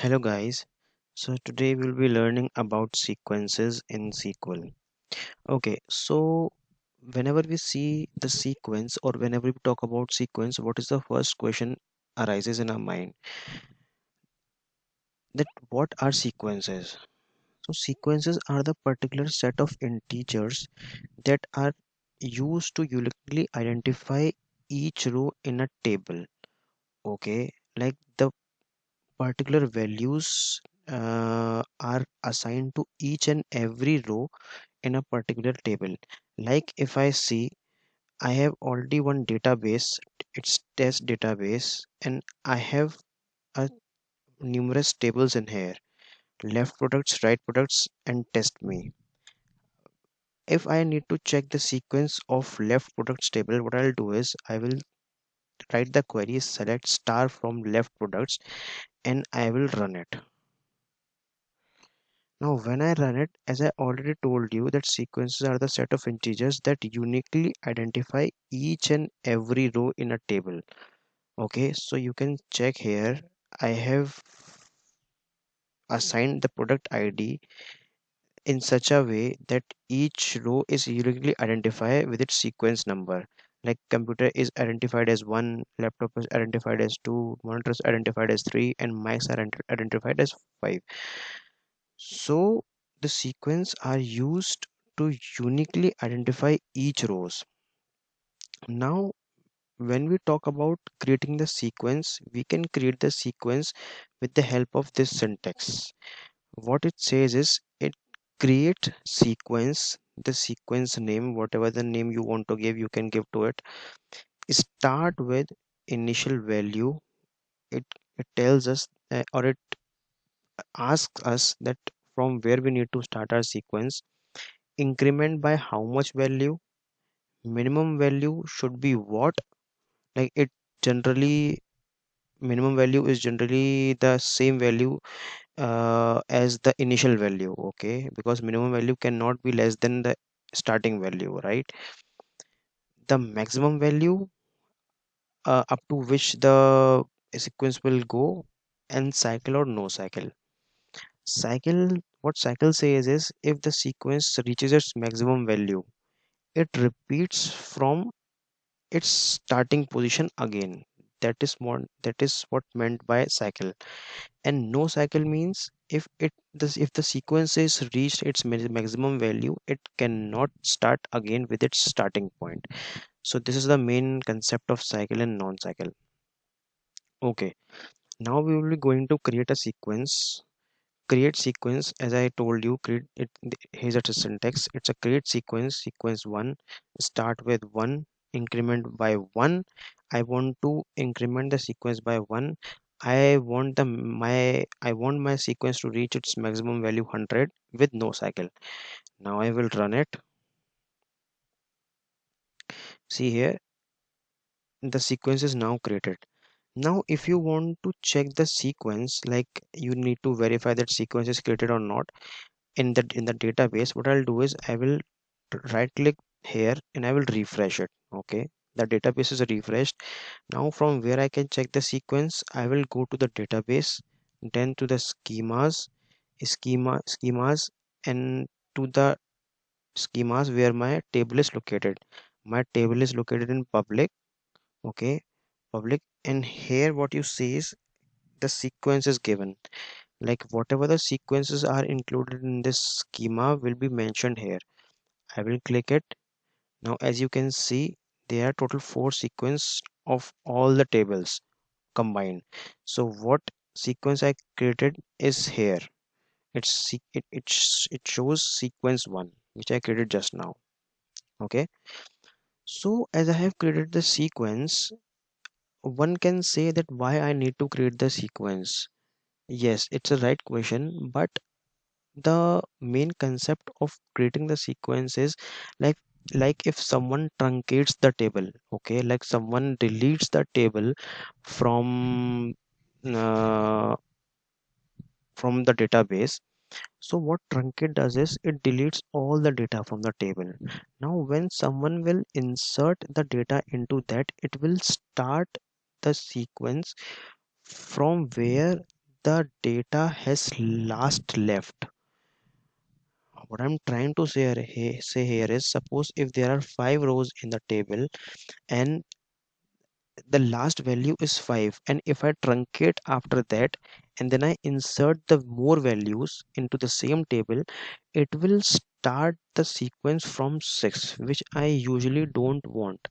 Hello guys, so today we'll be learning about sequences in SQL. Okay, so whenever we see the sequence or whenever we talk about sequence, what is the first question arises in our mind? That what are sequences? So sequences are the particular set of integers that are used to uniquely identify each row in a table. Okay, like the particular values are assigned to each and every row in a particular table. Like if I see I have already one database, it's test database, and I have numerous tables in here, left products, right products, and test me. If I need to check the sequence of left products table, what I'll do is I will write the query select star from left products and I will run it. Now, when I run it, as I already told you, that sequences are the set of integers that uniquely identify each and every row in a table. Okay, so you can check here. I have assigned the product ID in such a way that each row is uniquely identified with its sequence number. Like computer is identified as 1, laptop is identified as 2, monitor is identified as 3, and mics are identified as 5. So the sequence are used to uniquely identify each rows. Now, when we talk about creating the sequence, we can create the sequence with the help of this syntax. What it says is it create sequence, the sequence name, whatever the name you want to give, you can give to it. Start with initial value. It tells us or it asks us that from where we need to start our sequence. Increment by how much value, minimum value should be what, like it generally minimum value is generally the same value as the initial value, okay, because minimum value cannot be less than the starting value, right? The maximum value up to which the sequence will go, and cycle or no cycle. Cycle, what cycle says is if the sequence reaches its maximum value, it repeats from its starting position again. That is what meant by cycle. And no cycle means if the sequence is reached its maximum value, it cannot start again with its starting point. So this is the main concept of cycle and non-cycle. Okay, now we will be going to create a sequence. Create sequence, as I told you, create it. Here's a syntax. It's a create sequence. Sequence 1, start with 1, increment by 1. I want to increment the sequence by 1. I want my sequence to reach its maximum value 100 with no cycle. Now I will run it. See here, the sequence is now created. Now if you want to check the sequence, like you need to verify that sequence is created or not in the database, what I'll do is I will right click here and I will refresh it. Okay, the database is refreshed. Now from where I can check the sequence, I will go to the database, then to the schemas, and to the schemas where my table is located. My table is located in public. Okay, public, and here what you see is the sequence is given, like whatever the sequences are included in this schema will be mentioned here. I will click it. Now as you can see, there are total 4 sequence of all the tables combined. So what sequence I created is here. It shows sequence 1 which I created just now. Okay, so as I have created the sequence, one can say that why I need to create the sequence. Yes, it's a right question, but the main concept of creating the sequence is like like if someone truncates the table, okay, like someone deletes the table from uh, from the database. So what truncate does is it deletes all the data from the table. Now when someone will insert the data into that, it will start the sequence from where the data has last left. What I'm trying to say here is, suppose if there are 5 rows in the table and the last value is 5, and if I truncate after that and then I insert the more values into the same table, it will start the sequence from 6, which I usually don't want.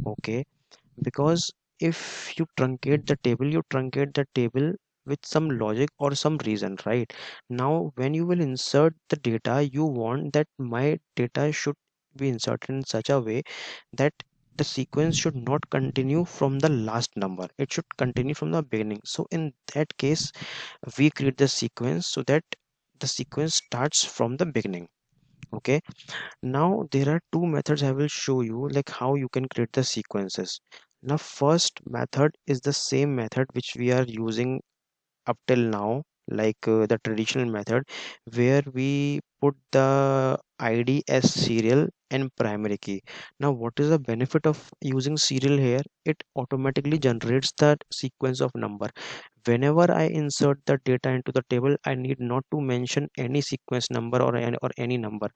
Okay, because if you truncate the table with some logic or some reason, right? Now when you will insert the data, you want that my data should be inserted in such a way that the sequence should not continue from the last number, it should continue from the beginning. So in that case, we create the sequence so that the sequence starts from the beginning. Okay, now there are two methods I will show you, like how you can create the sequences. Now first method is the same method which we are using up till now, like the traditional method, where we put the id as serial and primary key. Now what is the benefit of using serial here? It automatically generates the sequence of number. Whenever I insert the data into the table, I need not to mention any sequence number or any number.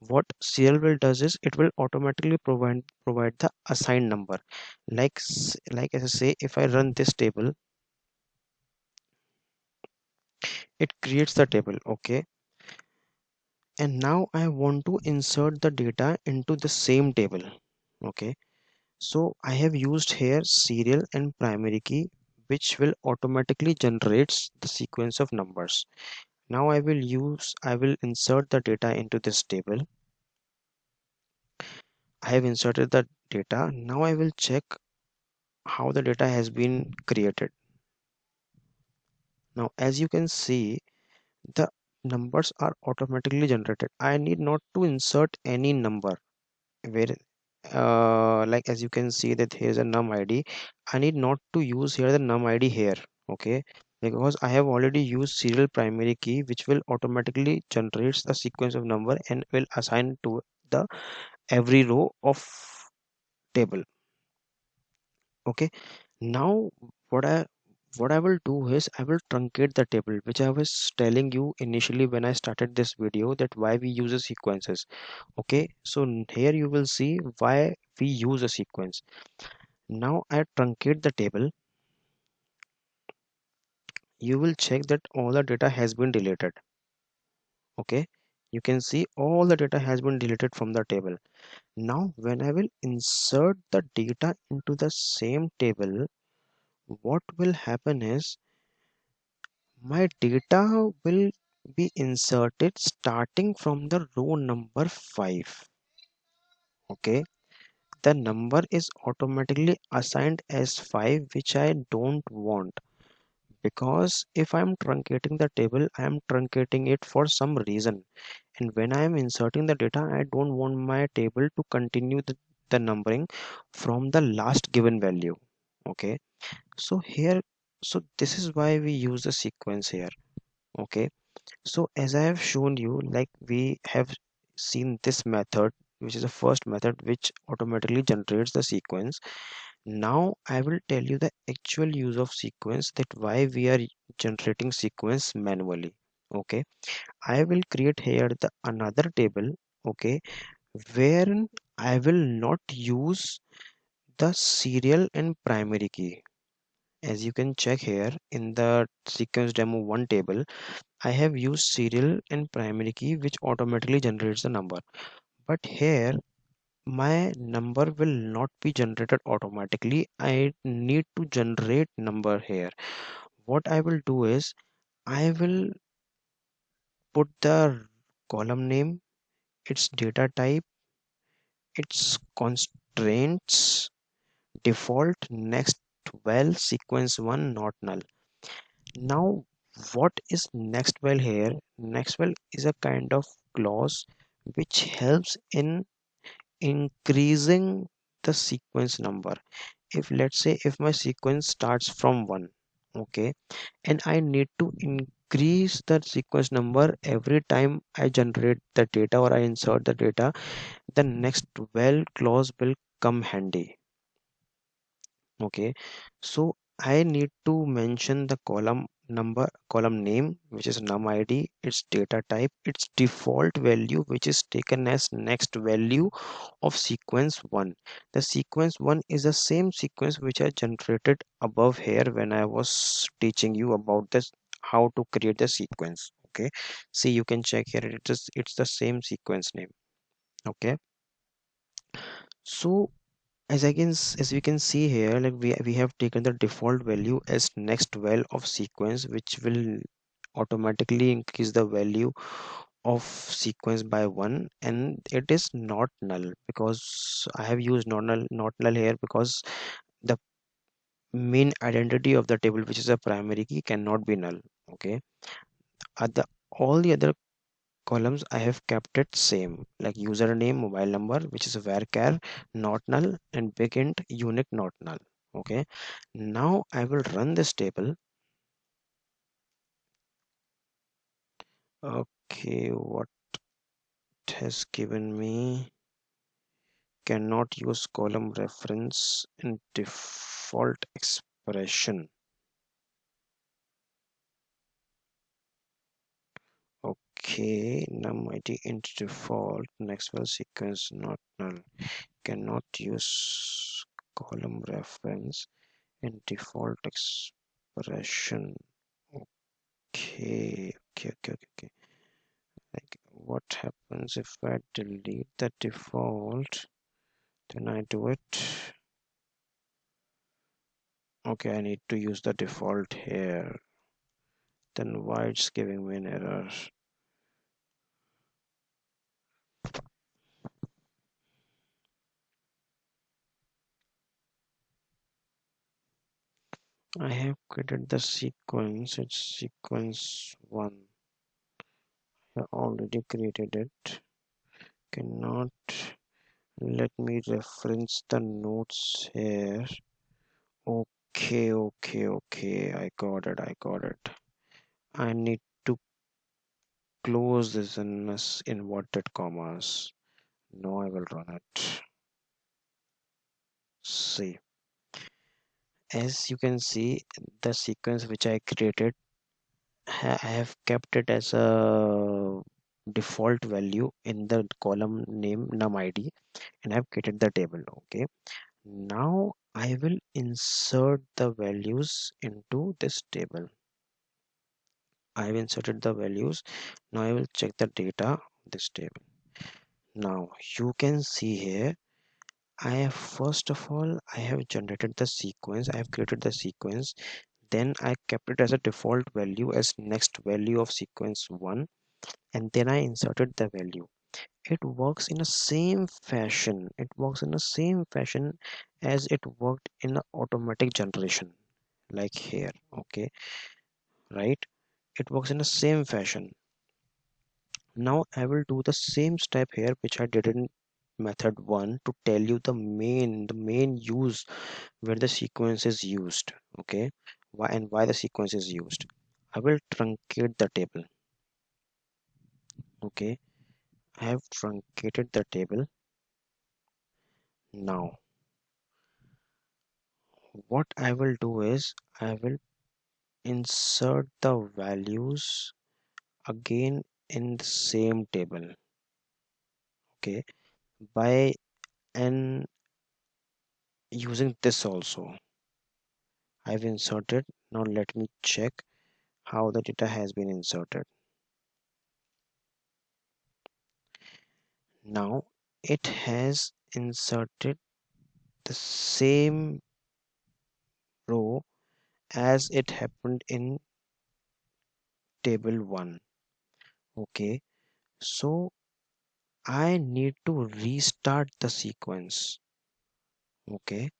What serial will does is it will automatically provide the assigned number. Like as I say, if I run this table, it creates the table. Okay, and now I want to insert the data into the same table. Okay, so I have used here serial and primary key, which will automatically generates the sequence of numbers. Now I will insert the data into this table. I have inserted the data. Now I will check how the data has been created. Now as you can see, the numbers are automatically generated. I need not to insert any number. Where like as you can see that here's a num id, I need not to use here the num id here. Okay, because I have already used serial primary key, which will automatically generates the sequence of number and will assign to the every row of table. Okay, now what i what I will do is I will truncate the table, which I was telling you initially when I started this video, that why we use the sequences. Okay, so here you will see why we use a sequence. Now I truncate the table. You will check that all the data has been deleted. Okay, you can see all the data has been deleted from the table. Now when I will insert the data into the same table, what will happen is my data will be inserted starting from the row number 5. Okay, the number is automatically assigned as 5, which I don't want, because if I'm truncating the table, I am truncating it for some reason, and when I am inserting the data, I don't want my table to continue the numbering from the last given value. Okay, so here, so this is why we use the sequence here. Okay, so as I have shown you, like we have seen this method, which is the first method which automatically generates the sequence. Now I will tell you the actual use of sequence, that why we are generating sequence manually. Okay, I will create here the another table. Okay, wherein I will not use the serial and primary key. As you can check here in the sequence demo 1 table, I have used serial and primary key, which automatically generates the number. But here my number will not be generated automatically. I need to generate number here. What I will do is I will put the column name, its data type, its constraints, default, next, well, sequence 1 not null. Now what is next well here? Next well is a kind of clause which helps in increasing the sequence number. If let's say if my sequence starts from 1, okay, and I need to increase the sequence number every time I generate the data or I insert the data, the next well clause will come handy. Okay, so I need to mention the column number column name, which is num id, its data type, its default value, which is taken as next value of sequence 1. The sequence 1 is the same sequence which I generated above here when I was teaching you about this, how to create the sequence. Okay, see, you can check here, it's the same sequence name. Okay, so as we can see here, like we have taken the default value as next val of sequence, which will automatically increase the value of sequence by 1, and it is not null because I have used not null here because the main identity of the table, which is a primary key, cannot be null. Okay, other all the other columns I have kept it same, like username, mobile number, which is varchar not null, and big int unique not null. Okay, now I will run this table. Okay, what has given me, cannot use column reference in default expression. Okay, num id int default next well sequence not null, cannot use column reference in default expression. Okay. Like, what happens if I delete the default? Then I do it. Okay, I need to use the default here. Then why it's giving me an error? I have created the sequence. It's sequence 1. I already created it. Cannot let me reference the notes here. Okay. I got it. I need to close this in inverted commas. Now I will run it. See, as you can see, the sequence which I created, I have kept it as a default value in the column name num id, and I've created the table. Okay, now I will insert the values into this table. I've inserted the values. Now I will check the data of this table. Now you can see here, I have first of all, I have generated the sequence. I have created the sequence. Then I kept it as a default value as next value of sequence 1, and then I inserted the value. It works in the same fashion. It works in the same fashion as it worked in the automatic generation, like here. Okay, right? It works in the same fashion. Now I will do the same step here which I did in method 1 to tell you the main use where the sequence is used. Okay, why the sequence is used. I will truncate the table. Okay, I have truncated the table. Now what I will do is I will insert the values again in the same table. Okay, by and using this also I've inserted. Now let me check how the data has been inserted. Now it has inserted the same row as it happened in table 1. Okay, so I need to restart the sequence. Okay,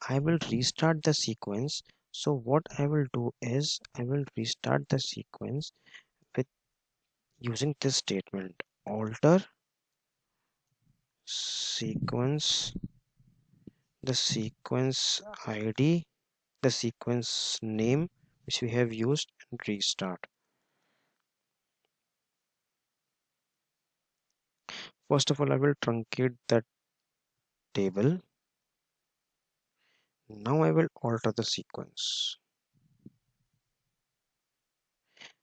I will restart the sequence. So what I will do is I will restart the sequence with using this statement: alter sequence, the sequence id, the sequence name which we have used, and restart. First of all, I will truncate that table. Now I will alter the sequence.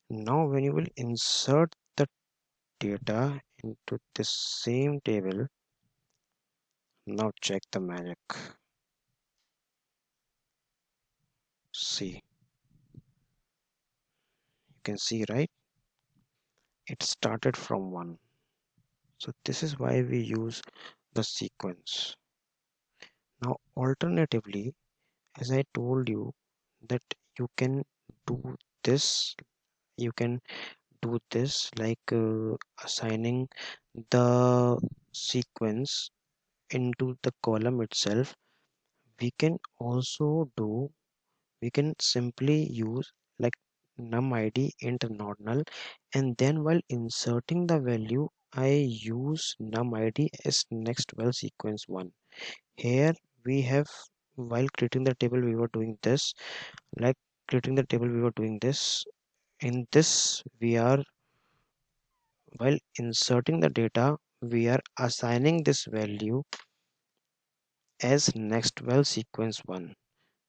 Now when you will insert the data into the same table, now check the magic. See, you can see, right? It started from 1. So this is why we use the sequence. Now alternatively, as I told you, that you can do this, you can do this like assigning the sequence into the column itself. We can also do, we can simply use like num id int not null, and then while inserting the value I use num id as next well sequence 1. Here we have, while creating the table we were doing this, like creating the table we were doing this. In this we are, while inserting the data, we are assigning this value as next well sequence 1.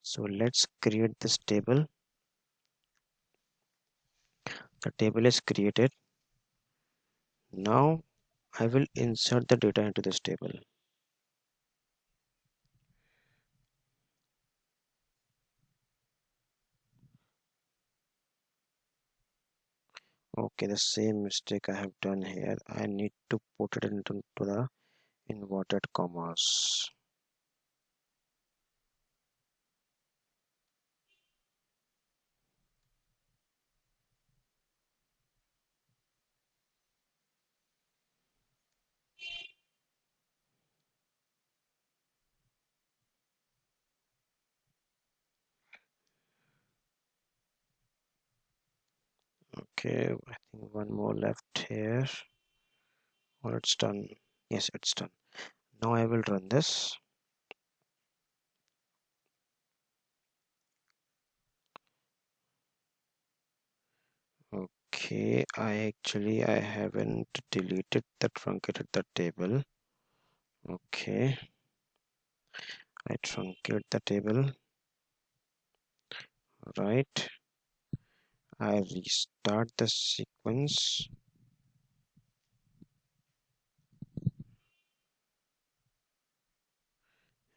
So let's create this table. The table is created. Now I will insert the data into this table. Okay, the same mistake I have done here. I need to put it into the inverted commas. Okay, I think one more left here. Or it's done. Yes, it's done. Now I will run this. Okay, I haven't deleted the truncated the table. Okay, I truncate the table, right? I restart the sequence.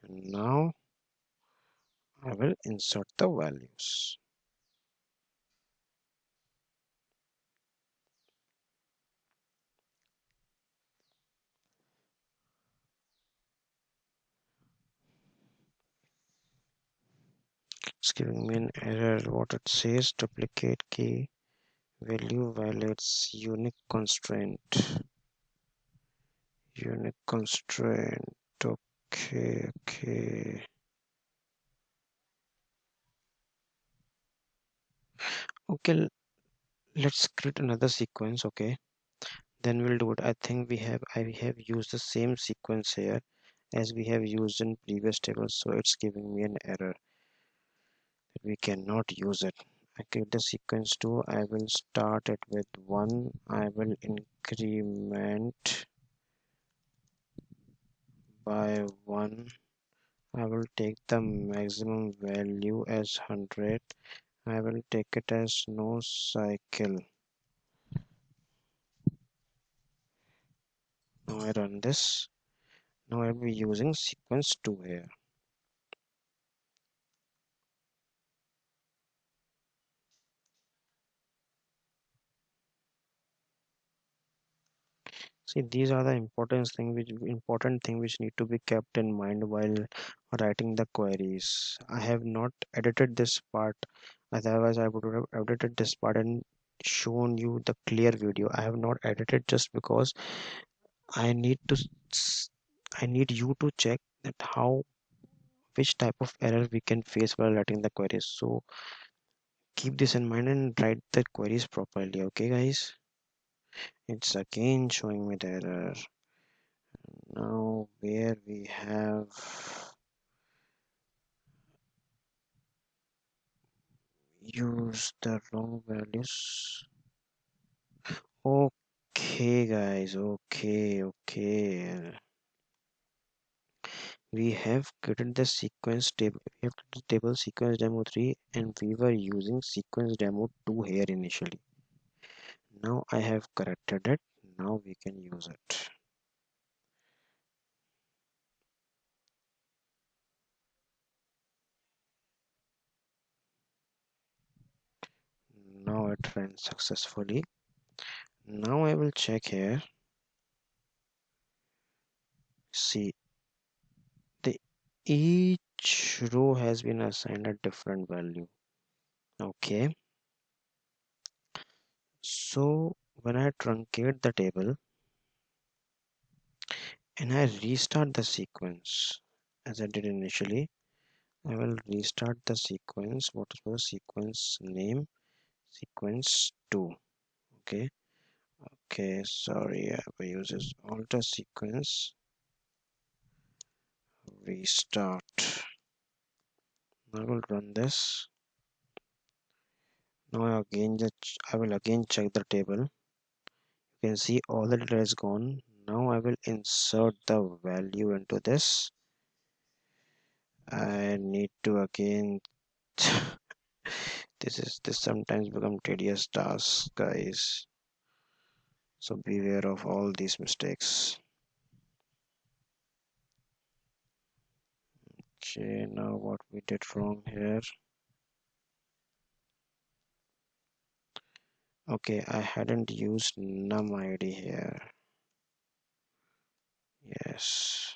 And now I will insert the values. It's giving me an error. What it says, duplicate key value violates unique constraint. Unique constraint. Okay, okay. Okay, let's create another sequence. Okay, then we'll do it. I have used the same sequence here as we have used in previous tables, so it's giving me an error that we cannot use it. I create the sequence 2. I will start it with 1. I will increment by 1. I will take the maximum value as 100. I will take it as no cycle. Now I run this. Now I'll be using sequence 2 here. See, these are the important thing which need to be kept in mind while writing the queries. I have not edited this part, otherwise I would have edited this part and shown you the clear video. I have not edited just because I need to I need you to check that how, which type of error we can face while writing the queries. So keep this in mind and write the queries properly. Okay, guys? It's again showing me the error. Now where we have used the wrong values. Okay, guys. Okay. We have created the sequence table. We have created the table sequence demo 3, and we were using sequence demo 2 here initially. Now I have corrected it. Now we can use it. Now it ran successfully. Now I will check here. See, the each row has been assigned a different value. Okay, so when I truncate the table and I restart the sequence as I did initially, I will restart the sequence. What is the sequence name? Sequence 2. Okay, okay, sorry, I will use this alter sequence restart. I will run this. Now again, I will again check the table. You can see all the data is gone. Now I will insert the value into this. I need to again this sometimes become tedious task, guys, so beware of all these mistakes. Okay, now what we did wrong here. Okay, I hadn't used num id here. Yes.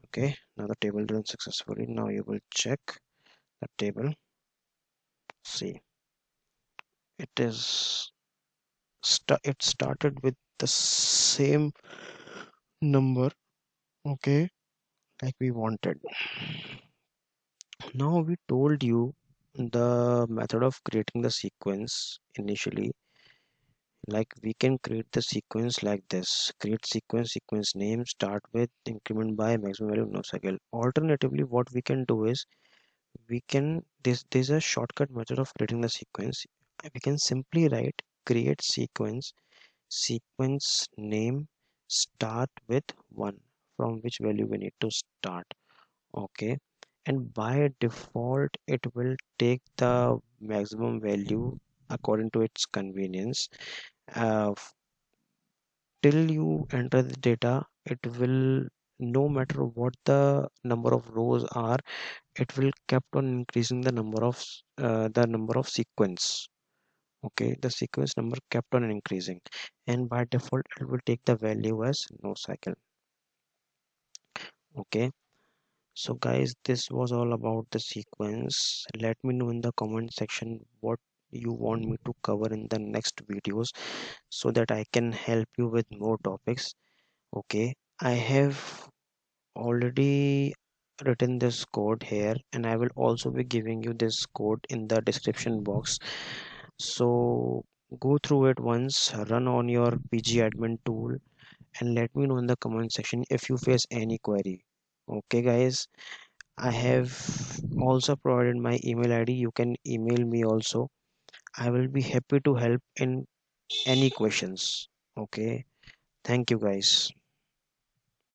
Okay, now the table done successfully. Now you will check the table. See, it is it started with the same number, okay, like we wanted. Now we told you the method of creating the sequence initially, like we can create the sequence like this: create sequence, sequence name, start with, increment by, maximum value, no cycle. Alternatively, what we can do is we can there's a shortcut method of creating the sequence. We can simply write create sequence, sequence name, start with 1, from which value we need to start. Okay, and by default it will take the maximum value according to its convenience. Till you enter the data, it will, no matter what the number of rows are, it will kept on increasing the number of sequence. Okay, the sequence number kept on increasing, and by default it will take the value as no cycle. Okay, so guys, this was all about the sequence. Let me know in the comment section what you want me to cover in the next videos, so that I can help you with more topics. Okay, I have already written this code here, and I will also be giving you this code in the description box. So go through it once, run on your PgAdmin tool, and let me know in the comment section if you face any query. Okay guys, I have also provided my email ID. You can email me also. I will be happy to help in any questions. Okay, thank you guys.